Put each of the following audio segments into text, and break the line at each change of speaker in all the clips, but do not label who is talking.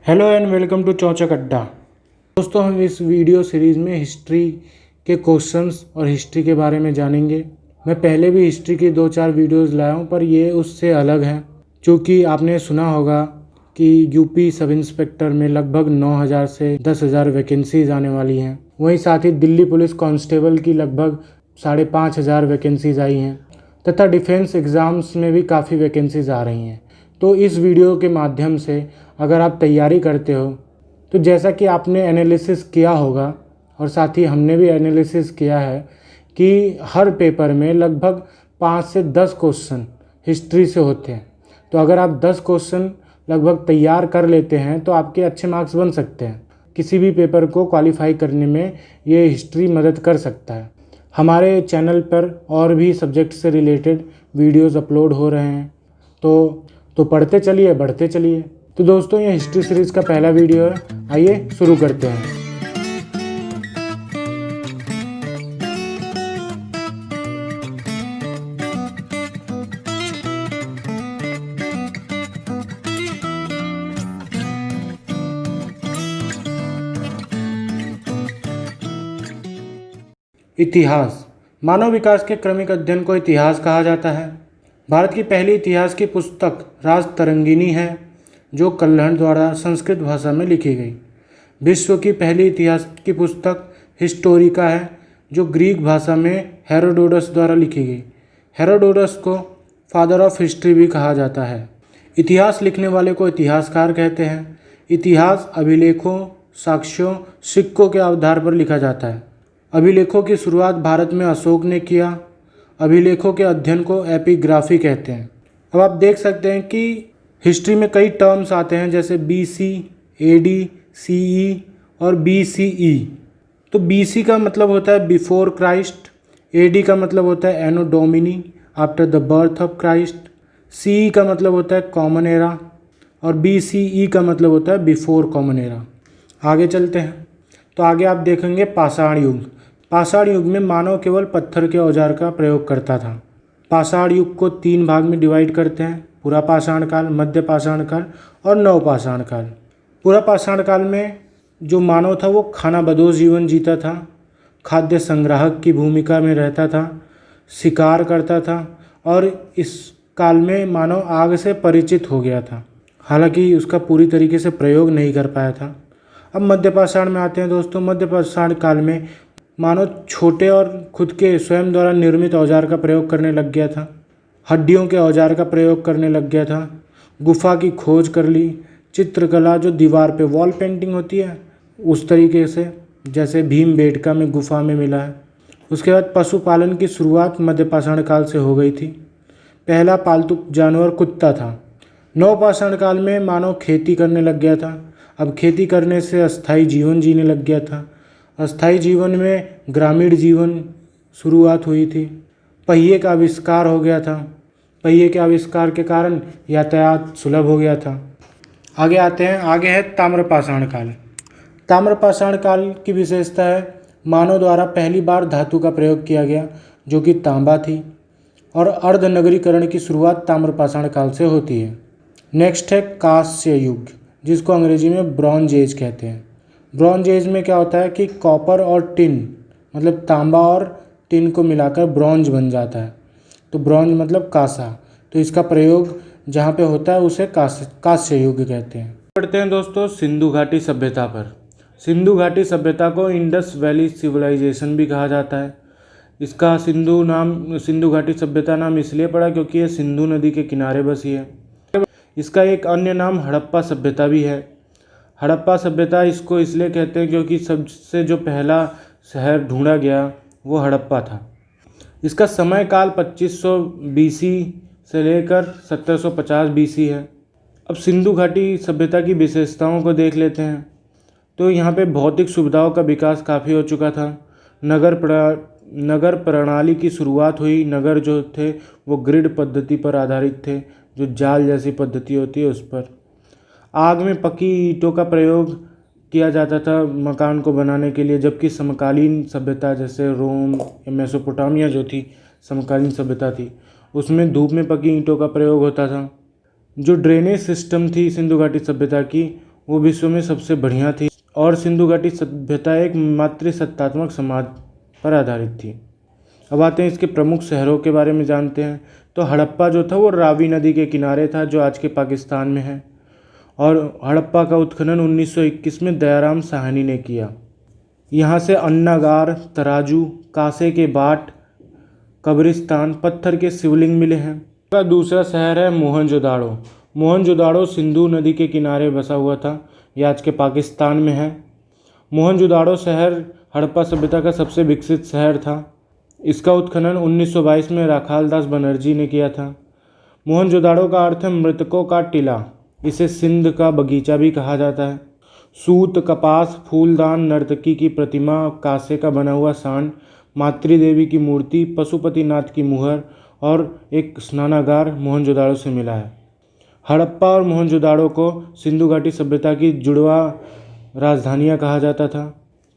Hello and welcome to चौचक अड्डा। दोस्तों, हम इस वीडियो सीरीज़ में हिस्ट्री के क्वेश्चंस और हिस्ट्री के बारे में जानेंगे। मैं पहले भी हिस्ट्री की 2-4 वीडियोस लाया हूँ, पर ये उससे अलग हैं, क्योंकि आपने सुना होगा कि यूपी सब इंस्पेक्टर में लगभग 9,000 से 10,000 वैकेंसीज़ आने वाली हैं। वहीं साथ ही दिल्ली पुलिस कांस्टेबल की लगभग 5,500 वैकेंसीज़ आई हैं तथा डिफेंस एग्ज़ाम्स में भी काफ़ी वैकेंसीज़ आ रही हैं। तो इस वीडियो के माध्यम से अगर आप तैयारी करते हो तो जैसा कि आपने एनालिसिस किया होगा और साथ ही हमने भी एनालिसिस किया है कि हर पेपर में लगभग 5 से 10 क्वेश्चन हिस्ट्री से होते हैं। तो अगर आप 10 क्वेश्चन लगभग तैयार कर लेते हैं तो आपके अच्छे मार्क्स बन सकते हैं। किसी भी पेपर को क्वालिफाई करने में ये हिस्ट्री मदद कर सकता है। हमारे चैनल पर और भी सब्जेक्ट से रिलेटेड वीडियोस अपलोड हो रहे हैं, तो पढ़ते चलिए, बढ़ते चलिए। तो दोस्तों, ये हिस्ट्री सीरीज़ का पहला वीडियो है। आइए शुरू करते हैं। इतिहास। मानव विकास के क्रमिक अध्ययन को इतिहास कहा जाता है। भारत की पहली इतिहास की पुस्तक राजतरंगिणी है, जो कल्हण द्वारा संस्कृत भाषा में लिखी गई। विश्व की पहली इतिहास की पुस्तक हिस्टोरिका है, जो ग्रीक भाषा में हेरोडोटस द्वारा लिखी गई। हेरोडोटस को फादर ऑफ हिस्ट्री भी कहा जाता है। इतिहास लिखने वाले को इतिहासकार कहते हैं। इतिहास अभिलेखों, साक्ष्यों, सिक्कों के आधार पर लिखा जाता है। अभिलेखों की शुरुआत भारत में अशोक ने किया। अभिलेखों के अध्ययन को एपिग्राफी कहते हैं। अब आप देख सकते हैं कि हिस्ट्री में कई टर्म्स आते हैं, जैसे BC, AD, CE और BCE। तो BC का मतलब होता है बिफोर क्राइस्ट, AD का मतलब होता है Anno Domini, after the birth of Christ, CE का मतलब होता है कॉमन एरा और BCE का मतलब होता है बिफोर कॉमन एरा। आगे चलते हैं तो आगे आप देखेंगे पाषाण युग। पाषाण युग में मानव केवल पत्थर के औजार का प्रयोग करता था। पाषाण युग को 3 भाग में डिवाइड करते हैं: पूरा पाषाण काल, मध्य पाषाण काल और नवपाषाण काल। पूरा पाषाण काल में जो मानव था वो खानाबदोश जीवन जीता था, खाद्य संग्राहक की भूमिका में रहता था, शिकार करता था और इस काल में मानव आग से परिचित हो गया था, हालांकि उसका पूरी तरीके से प्रयोग नहीं कर पाया था। अब मध्य पाषाण में आते हैं दोस्तों। मध्य पाषाण काल में मानव छोटे और खुद के स्वयं द्वारा निर्मित औजार का प्रयोग करने लग गया था, हड्डियों के औजार का प्रयोग करने लग गया था, गुफा की खोज कर ली, चित्रकला जो दीवार पे वॉल पेंटिंग होती है उस तरीके से, जैसे भीमबेटका में गुफा में मिला है। उसके बाद पशुपालन की शुरुआत मध्य पाषाण काल से हो गई थी। पहला पालतू जानवर कुत्ता था। नवपाषाण काल में मानव खेती करने लग गया था। अब खेती करने से अस्थायी जीवन जीने लग गया था। अस्थायी जीवन में ग्रामीण जीवन शुरुआत हुई थी। पहिए का आविष्कार हो गया था। पहिए के आविष्कार के कारण यातायात सुलभ हो गया था। आगे आते हैं। आगे है ताम्रपाषाण काल। ताम्रपाषाण काल की विशेषता है मानव द्वारा पहली बार धातु का प्रयोग किया गया, जो कि तांबा थी, और अर्धनगरीकरण की शुरुआत ताम्रपाषाण काल से होती है। नेक्स्ट है कांस्य युग, जिसको अंग्रेजी में ब्रॉन्ज एज कहते हैं। ब्रॉन्ज एज में क्या होता है कि कॉपर और टिन, मतलब तांबा और टिन को मिलाकर ब्रॉन्ज बन जाता है। तो ब्रॉन्ज मतलब कांसा, तो इसका प्रयोग जहाँ पे होता है उसे कांस्य युग कहते हैं। पढ़ते हैं दोस्तों सिंधु घाटी सभ्यता पर। सिंधु घाटी सभ्यता को इंडस वैली सिविलाइजेशन भी कहा जाता है। इसका सिंधु घाटी सभ्यता नाम इसलिए पड़ा क्योंकि ये सिंधु नदी के किनारे बसी है। इसका एक अन्य नाम हड़प्पा सभ्यता भी है। हड़प्पा सभ्यता इसको इसलिए कहते हैं क्योंकि सबसे जो पहला शहर ढूंढा गया वो हड़प्पा था। इसका समय काल 2500 BC से लेकर 1750 BC है। अब सिंधु घाटी सभ्यता की विशेषताओं को देख लेते हैं। तो यहाँ पे भौतिक सुविधाओं का विकास काफ़ी हो चुका था। नगर प्रणाली की शुरुआत हुई। नगर जो थे वो ग्रिड पद्धति पर आधारित थे, जो जाल जैसी पद्धति होती है उस पर। आग में पकी ईंटों का प्रयोग किया जाता था मकान को बनाने के लिए, जबकि समकालीन सभ्यता जैसे रोम, मेसोपोटामिया जो थी समकालीन सभ्यता थी, उसमें धूप में पकी ईंटों का प्रयोग होता था। जो ड्रेनेज सिस्टम थी सिंधु घाटी सभ्यता की, वो विश्व में सबसे बढ़िया थी और सिंधु घाटी सभ्यता एक मातृसत्तात्मक समाज पर आधारित थी। अब आते हैं इसके प्रमुख शहरों के बारे में जानते हैं। तो हड़प्पा जो था वो रावी नदी के किनारे था, जो आज के पाकिस्तान में है। और हड़प्पा का उत्खनन 1921 में दयाराम साहनी ने किया। यहाँ से अन्नागार, तराजू, कांसे के बाट, कब्रिस्तान, पत्थर के शिवलिंग मिले हैं। का दूसरा शहर है मोहनजोदाड़ो। मोहनजोदाड़ो सिंधु नदी के किनारे बसा हुआ था। यह आज के पाकिस्तान में है। मोहनजोदाड़ो शहर हड़प्पा सभ्यता का सबसे विकसित शहर था। इसका उत्खनन 1922 में राखालदास बनर्जी ने किया था। मोहनजोदाड़ो का अर्थ है मृतकों का टीला। इसे सिंध का बगीचा भी कहा जाता है। सूत, कपास, फूलदान, नर्तकी की प्रतिमा, कांसे का बना हुआ सांड, मातृदेवी की मूर्ति, पशुपतिनाथ की मुहर और एक स्नानागार मोहनजोदाड़ो से मिला है। हड़प्पा और मोहनजोदाड़ो को सिंधु घाटी सभ्यता की जुड़वा राजधानियां कहा जाता था।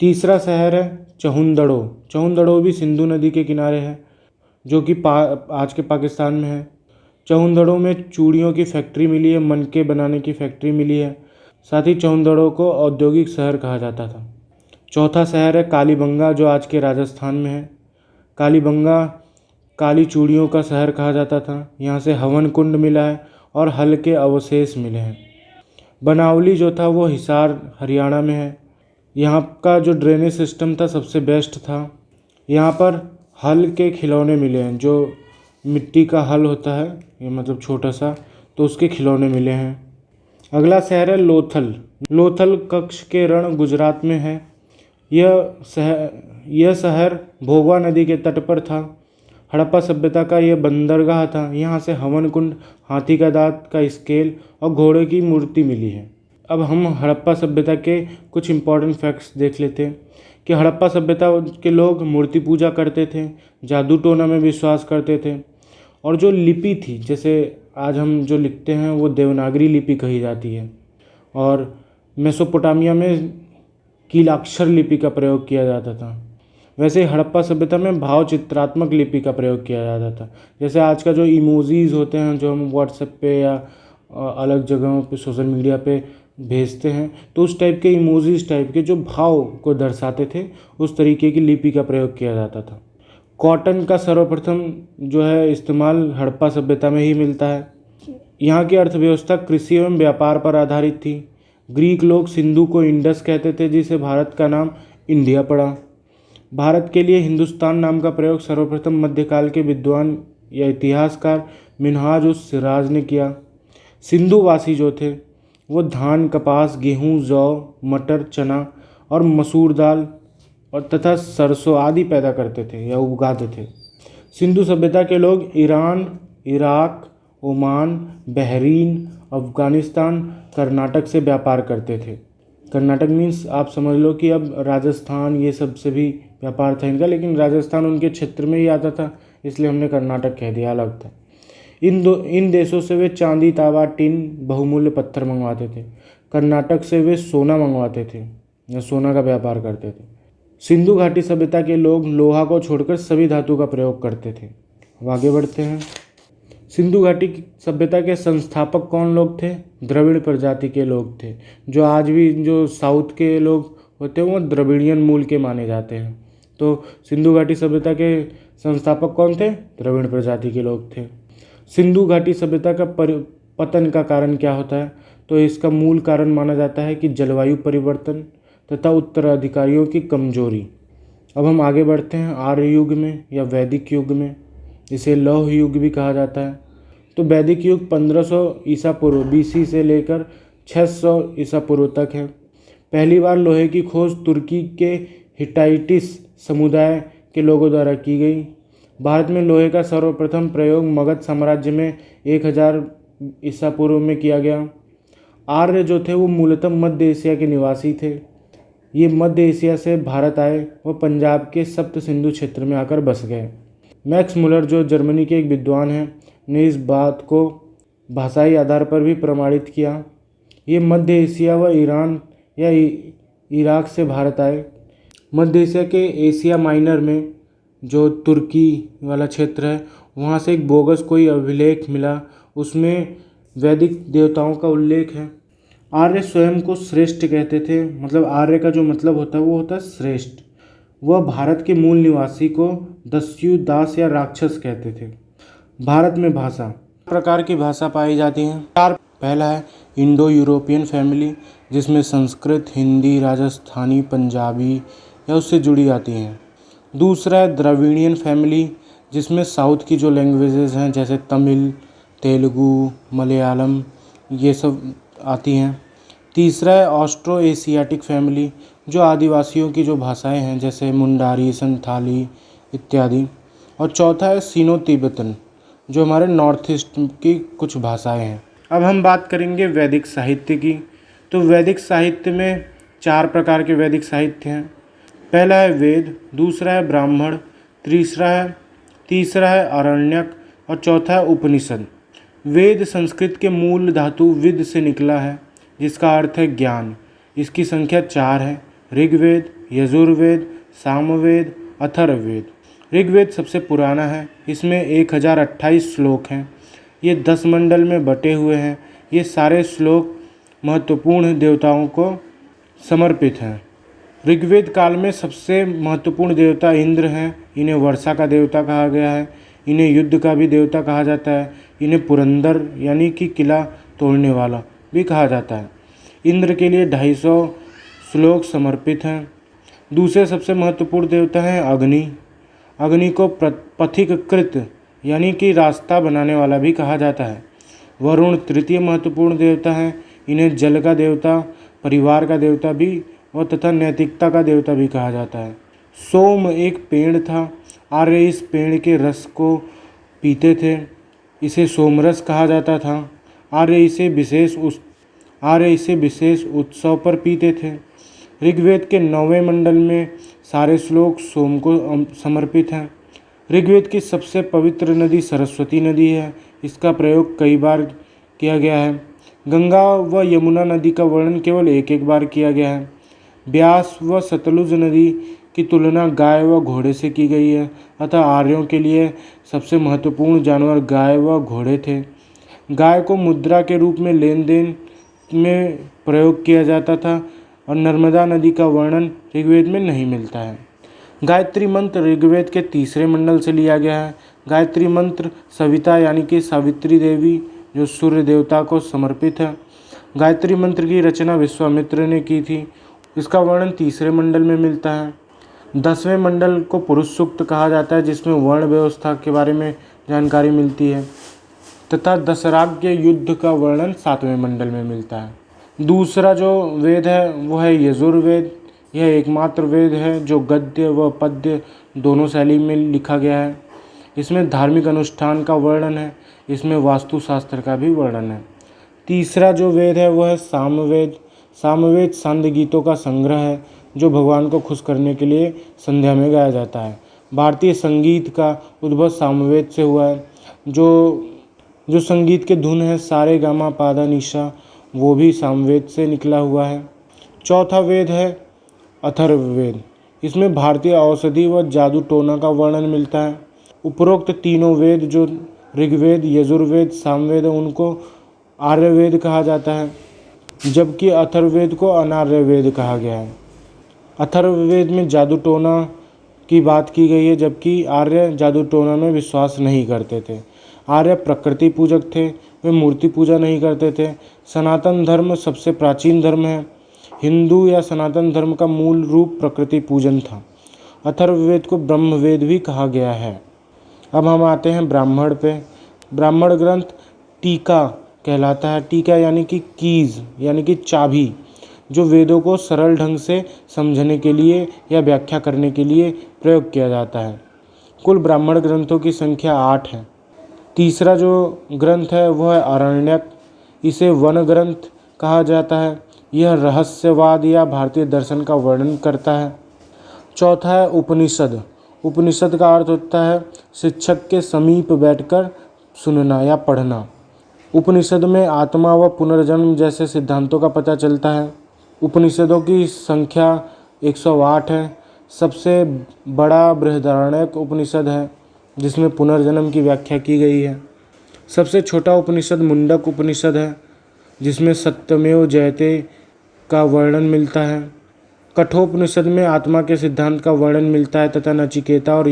तीसरा शहर है चहुंदड़ो। चहुंदड़ो भी सिंधु नदी के किनारे है, जो कि आज के पाकिस्तान में है। चहुंदड़ो में चूड़ियों की फैक्ट्री मिली है, मनके बनाने की फैक्ट्री मिली है। साथ ही चहुंदड़ो को औद्योगिक शहर कहा जाता था। चौथा शहर है कालीबंगा, जो आज के राजस्थान में है। कालीबंगा काली चूड़ियों का शहर कहा जाता था। यहाँ से हवन कुंड मिला है और हल के अवशेष मिले हैं। बनावली जो था वो हिसार हरियाणा में है। यहाँ का जो ड्रेनेज सिस्टम था सबसे बेस्ट था। यहाँ पर हल के खिलौने मिले हैं, जो मिट्टी का हल होता है, ये मतलब छोटा सा, तो उसके खिलौने मिले हैं। अगला शहर है लोथल। लोथल कच्छ के रण गुजरात में है। यह शहर भोगवा नदी के तट पर था। हड़प्पा सभ्यता का यह बंदरगाह था। यहाँ से हवन कुंड, हाथी का दांत का स्केल और घोड़े की मूर्ति मिली है। अब हम हड़प्पा सभ्यता के कुछ इम्पॉर्टेंट फैक्ट्स देख लेते हैं कि हड़प्पा सभ्यता के लोग मूर्ति पूजा करते थे, जादू टोना में विश्वास करते थे, और जो लिपि थी, जैसे आज हम जो लिखते हैं वो देवनागरी लिपि कही जाती है, और मेसोपोटामिया में कीलाक्षर लिपि का प्रयोग किया जाता था। वैसे हड़प्पा सभ्यता में भाव चित्रात्मक लिपि का प्रयोग किया जाता था। जैसे आज का जो इमोजीज होते हैं, जो हम व्हाट्सएप पे या अलग जगहों पे सोशल मीडिया पे भेजते हैं, तो उस टाइप के इमोजीज टाइप के जो भाव को दर्शाते थे, उस तरीके की लिपि का प्रयोग किया जाता था। कॉटन का सर्वप्रथम जो है इस्तेमाल हड़प्पा सभ्यता में ही मिलता है। यहाँ की अर्थव्यवस्था कृषि एवं व्यापार पर आधारित थी। ग्रीक लोग सिंधु को इंडस कहते थे, जिसे भारत का नाम इंडिया पड़ा। भारत के लिए हिंदुस्तान नाम का प्रयोग सर्वप्रथम मध्यकाल के विद्वान या इतिहासकार मिन्हाज उस सिराज ने किया। सिंधुवासी जो थे वो धान, कपास, गेहूँ, जौ, मटर, चना और मसूर दाल और तथा सरसों आदि पैदा करते थे या उगाते थे। सिंधु सभ्यता के लोग Iran, Iraq, Oman, Bahrain, Afghanistan, Karnataka से व्यापार करते थे। कर्नाटक मीन्स आप समझ लो कि अब राजस्थान, ये सब से भी व्यापार था इनका, लेकिन राजस्थान उनके क्षेत्र में ही आता था, इसलिए हमने कर्नाटक कह दिया, अलग था। इन देशों से वे चांदी, तांबा, टिन, बहुमूल्य पत्थर मंगवाते थे। कर्नाटक से वे सोना मंगवाते थे या सोना का व्यापार करते थे। सिंधु घाटी सभ्यता के लोग लोहा को छोड़कर सभी धातु का प्रयोग करते थे। अब आगे बढ़ते हैं। सिंधु घाटी सभ्यता के संस्थापक कौन लोग थे? द्रविड़ प्रजाति के लोग थे। जो आज भी जो साउथ के लोग होते हैं वो द्रविड़ियन मूल के माने जाते हैं। तो सिंधु घाटी सभ्यता के संस्थापक कौन थे? द्रविड़ प्रजाति के लोग थे। सिंधु घाटी सभ्यता का पतन का कारण क्या होता है? तो इसका मूल कारण माना जाता है कि जलवायु परिवर्तन तथा उत्तराधिकारियों की कमजोरी। अब हम आगे बढ़ते हैं आर्य युग में या वैदिक युग में। इसे लौह युग भी कहा जाता है। तो वैदिक युग 1500 ईसा पूर्व BC से लेकर 600 ईसा पूर्व तक है। पहली बार लोहे की खोज तुर्की के हिटाइटिस समुदाय के लोगों द्वारा की गई। भारत में लोहे का सर्वप्रथम प्रयोग मगध साम्राज्य में 1000 ईसा पूर्व में किया गया। आर्य जो थे वो मूलतः मध्य एशिया के निवासी थे। ये मध्य एशिया से भारत आए, वो पंजाब के सप्त सिंधु क्षेत्र में आकर बस गए। मैक्स मुलर जो जर्मनी के एक विद्वान हैं ने इस बात को भाषाई आधार पर भी प्रमाणित किया। ये मध्य एशिया व ईरान या इराक से भारत आए। मध्य एशिया के एशिया माइनर में जो तुर्की वाला क्षेत्र है, वहाँ से एक बोगस कोई अभिलेख मिला। उसमें वैदिक देवताओं का उल्लेख है। आर्य स्वयं को श्रेष्ठ कहते थे, मतलब आर्य का जो मतलब होता है वो होता है श्रेष्ठ। वह भारत के मूल निवासी को दस्यु, दास या राक्षस कहते थे। भारत में भाषा प्रकार की भाषा पाई जाती हैं। चार। पहला है इंडो यूरोपियन फैमिली, जिसमें संस्कृत, हिंदी, राजस्थानी, पंजाबी या उससे जुड़ी आती हैं। दूसरा है द्रविड़ियन फैमिली, जिसमें साउथ की जो लैंग्वेजेस हैं जैसे तमिल, तेलुगु, मलयालम ये सब आती हैं। तीसरा है ऑस्ट्रो एशियाटिक फैमिली, जो आदिवासियों की जो भाषाएं हैं जैसे मुंडारी, संथाली इत्यादि। और चौथा है सीनो तिब्बतन, जो हमारे नॉर्थ ईस्ट की कुछ भाषाएं हैं। अब हम बात करेंगे वैदिक साहित्य की। तो वैदिक साहित्य में 4 प्रकार के वैदिक साहित्य हैं। पहला है वेद, दूसरा है ब्राह्मण, तीसरा है आरण्यक और चौथा है उपनिषद। वेद संस्कृत के मूल धातु विद से निकला है, जिसका अर्थ है ज्ञान। इसकी संख्या 4 है: ऋग्वेद, यजुर्वेद, सामवेद, अथर्ववेद। ऋग्वेद सबसे पुराना है, इसमें 1028 श्लोक हैं। ये 10 मंडल में बटे हुए हैं। ये सारे श्लोक महत्वपूर्ण देवताओं को समर्पित हैं। ऋग्वेद काल में सबसे महत्वपूर्ण देवता इंद्र हैं। इन्हें वर्षा का देवता कहा गया है। इन्हें युद्ध का भी देवता कहा जाता है। इन्हें पुरंदर यानी कि किला तोड़ने वाला भी कहा जाता है। इंद्र के लिए 250 श्लोक समर्पित हैं। दूसरे सबसे महत्वपूर्ण देवता हैं अग्नि। अग्नि को पथिकृत यानी कि रास्ता बनाने वाला भी कहा जाता है। वरुण तृतीय महत्वपूर्ण देवता हैं। इन्हें जल का देवता, परिवार का देवता भी और तथा नैतिकता का देवता भी कहा जाता है। सोम एक पेड़ था। आर्य इस पेड़ के रस को पीते थे, इसे सोमरस कहा जाता था। आर्य इसे विशेष उत्सव पर पीते थे। ऋग्वेद के 9वें मंडल में सारे श्लोक सोम को समर्पित हैं। ऋग्वेद की सबसे पवित्र नदी सरस्वती नदी है। इसका प्रयोग कई बार किया गया है। गंगा व यमुना नदी का वर्णन केवल एक बार किया गया है। ब्यास व सतलुज नदी की तुलना गाय व घोड़े से की गई है। अतः आर्यों के लिए सबसे महत्वपूर्ण जानवर गाय व घोड़े थे। गाय को मुद्रा के रूप में लेन देन में प्रयोग किया जाता था और नर्मदा नदी का वर्णन ऋग्वेद में नहीं मिलता है। गायत्री मंत्र ऋग्वेद के 3रे मंडल से लिया गया है। गायत्री मंत्र सविता यानी कि सावित्री देवी जो सूर्य देवता को समर्पित है। गायत्री मंत्र की रचना विश्वामित्र ने की थी। इसका वर्णन 3रे मंडल में मिलता है। 10वें मंडल को पुरुष सूक्त कहा जाता है, जिसमें वर्ण व्यवस्था के बारे में जानकारी मिलती है, तथा दशराज्य युद्ध का वर्णन 7वें मंडल में मिलता है। दूसरा जो वेद है वो है यजुर्वेद। यह एकमात्र वेद है जो गद्य व पद्य दोनों शैली में लिखा गया है। इसमें धार्मिक अनुष्ठान का वर्णन है। इसमें वास्तुशास्त्र का भी वर्णन है। तीसरा जो वेद है वह है सामवेद। सामवेद सांध्य गीतों का संग्रह है जो भगवान को खुश करने के लिए संध्या में गाया जाता है। भारतीय संगीत का उद्भव सामवेद से हुआ है। जो संगीत के धुन है सारे गामा पादा निशा, वो भी सामवेद से निकला हुआ है। चौथा वेद है अथर्ववेद। इसमें भारतीय औषधि व जादू टोना का वर्णन मिलता है। उपरोक्त तीनों वेद जो ऋग्वेद, यजुर्वेद, सामवेद उनको आर्यवेद कहा जाता है, जबकि अथर्ववेद को अनार्यवेद कहा गया है। अथर्ववेद में जादू टोना की बात की गई है, जबकि आर्य जादू टोना में विश्वास नहीं करते थे। आर्य प्रकृति पूजक थे, वे मूर्ति पूजा नहीं करते थे। सनातन धर्म सबसे प्राचीन धर्म है। हिंदू या सनातन धर्म का मूल रूप प्रकृति पूजन था। अथर्ववेद को ब्रह्मवेद भी कहा गया है। अब हम आते हैं ब्राह्मण पे। ब्राह्मण ग्रंथ टीका कहलाता है। टीका यानी कि कीज यानी कि चाबी, जो वेदों को सरल ढंग से समझने के लिए या व्याख्या करने के लिए प्रयोग किया जाता है। कुल ब्राह्मण ग्रंथों की संख्या 8 है। तीसरा जो ग्रंथ है वह है आरण्यक। इसे वन ग्रंथ कहा जाता है। यह रहस्यवाद या भारतीय दर्शन का वर्णन करता है। चौथा है उपनिषद। उपनिषद का अर्थ होता है शिक्षक के समीप बैठकर सुनना या पढ़ना। उपनिषद में आत्मा व पुनर्जन्म जैसे सिद्धांतों का पता चलता है। उपनिषदों की संख्या 108 है। सबसे बड़ा बृहदारण्यक उपनिषद है, जिसमें पुनर्जन्म की व्याख्या की गई है। सबसे छोटा उपनिषद मुंडक उपनिषद है। जिसमें सत्यमेव जयते का वर्णन मिलता है। कठोपनिषद में आत्मा के सिद्धांत का वर्णन मिलता है तथा नचिकेता और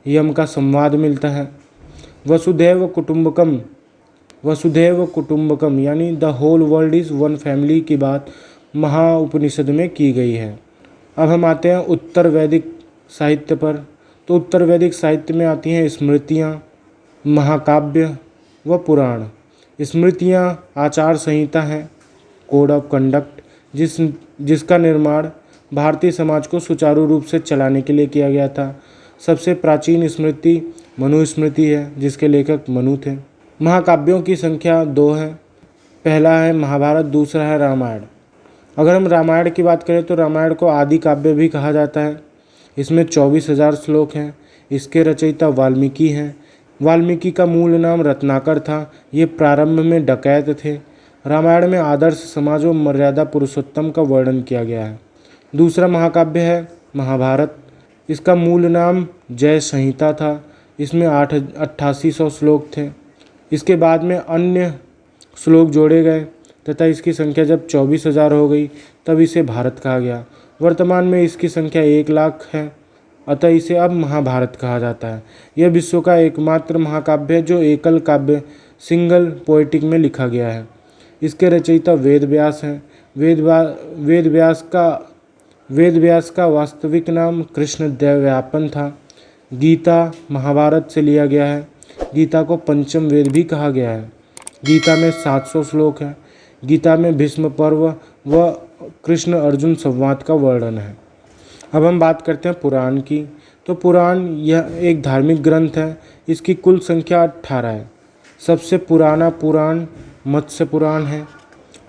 यम का संवाद मिलता है। वसुधैव कुटुंबकम यानी the whole world is one family की बात महाउपनिषद में की गई है। अब हम आते हैं उत्तर वैदिक साहित्य पर। तो उत्तर वैदिक साहित्य में आती हैं स्मृतियाँ, महाकाव्य व पुराण। स्मृतियाँ आचार संहिता हैं, कोड ऑफ कंडक्ट, जिसका निर्माण भारतीय समाज को सुचारू रूप से चलाने के लिए किया गया था। सबसे प्राचीन स्मृति मनुस्मृति है, जिसके लेखक मनु थे। महाकाव्यों की संख्या 2 है। पहला है महाभारत, दूसरा है रामायण। अगर हम रामायण की बात करें तो रामायण को आदि काव्य भी कहा जाता है। इसमें 24,000 श्लोक हैं। इसके रचयिता वाल्मीकि हैं। वाल्मीकि का मूल नाम रत्नाकर था। ये प्रारंभ में डकैत थे। रामायण में आदर्श समाज व मर्यादा पुरुषोत्तम का वर्णन किया गया है। दूसरा महाकाव्य है महाभारत। इसका मूल नाम जय संहिता था। इसमें 8800 श्लोक थे। इसके बाद में अन्य श्लोक जोड़े गए तथा इसकी संख्या जब 24,000 हो गई तब इसे भारत कहा गया। वर्तमान में इसकी संख्या 1 लाख है, अतः इसे अब महाभारत कहा जाता है। यह विश्व का एकमात्र महाकाव्य है जो एकल काव्य सिंगल पोएटिक में लिखा गया है। इसके रचयिता वेद व्यास हैं। वेद व्यास का वास्तविक नाम कृष्णद्वैपायन था। गीता महाभारत से लिया गया है। गीता को पंचम वेद भी कहा गया है। गीता में 700 श्लोक हैं। गीता में भीष्म पर्व व कृष्ण अर्जुन संवाद का वर्णन है। अब हम बात करते हैं पुराण की। तो पुराण यह एक धार्मिक ग्रंथ है। इसकी कुल संख्या 18 है। सबसे पुराना पुराण मत्स्य पुराण है।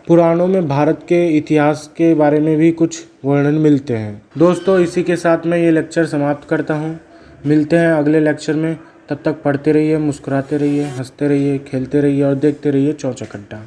पुराणों में भारत के इतिहास के बारे में भी कुछ वर्णन मिलते हैं। दोस्तों, इसी के साथ मैं ये लेक्चर समाप्त करता हूँ। मिलते हैं अगले लेक्चर में। तब तक पढ़ते रहिए, मुस्कुराते रहिए, हंसते रहिए, खेलते रहिए और देखते रहिए चौचक अड्डा।